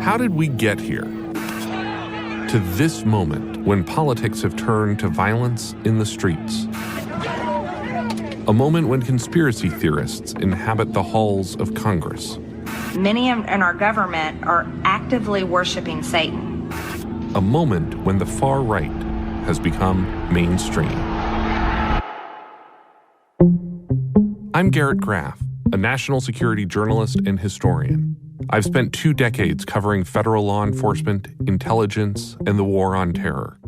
How did we get here? To this moment when politics have turned to violence in the streets. A moment when conspiracy theorists inhabit the halls of Congress. Many in our government are actively worshiping Satan. A moment when the far right has become mainstream. I'm Garrett Graff, a national security journalist and historian. I've spent 2 decades covering federal law enforcement, intelligence, and the war on terror.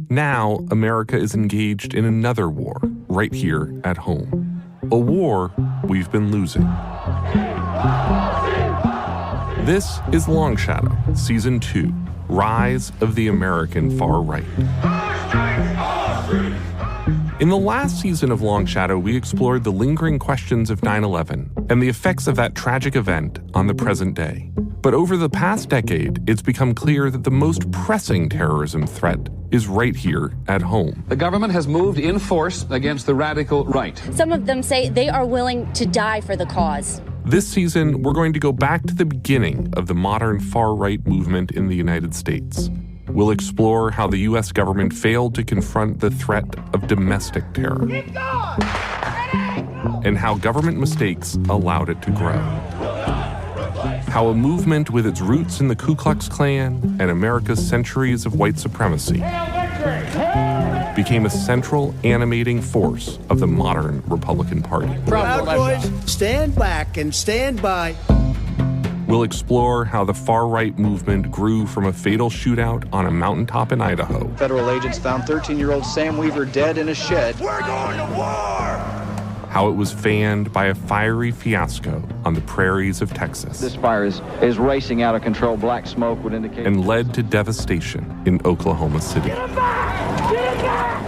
Now, America is engaged in another war right here at home. A war we've been losing. This is Long Shadow, Season 2, Rise of the American Far Right. In the last season of Long Shadow, we explored the lingering questions of 9/11 and the effects of that tragic event on the present day. But over the past decade, it's become clear that the most pressing terrorism threat is right here at home. The government has moved in force against the radical right. Some of them say they are willing to die for the cause. This season, we're going to go back to the beginning of the modern far-right movement in the United States. We'll explore how the U.S. government failed to confront the threat of domestic terror. And how government mistakes allowed it to grow. How a movement with its roots in the Ku Klux Klan and America's centuries of white supremacy became a central animating force of the modern Republican Party. Proud boys, stand back and stand by. We'll explore how the far-right movement grew from a fatal shootout on a mountaintop in Idaho. Federal agents found 13-year-old Sam Weaver dead in a shed. We're going to war! How it was fanned by a fiery fiasco on the prairies of Texas. This fire is racing out of control. Black smoke would indicate... And led to devastation in Oklahoma City. Get him back! Get him back!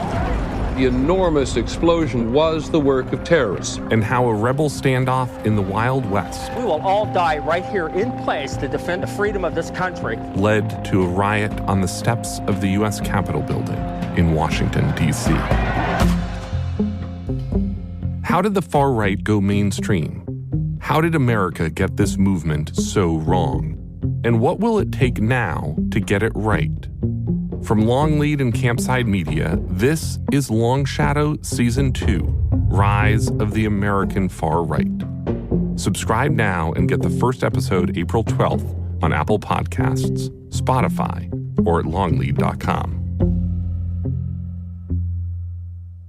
The enormous explosion was the work of terrorists. And how a rebel standoff in the Wild West... We will all die right here in place to defend the freedom of this country. ...led to a riot on the steps of the U.S. Capitol building in Washington, D.C. How did the far right go mainstream? How did America get this movement so wrong? And what will it take now to get it right? From Longlead and Campside Media, this is Long Shadow Season 2, Rise of the American Far Right. Subscribe now and get the first episode April 12th on Apple Podcasts, Spotify, or at longlead.com.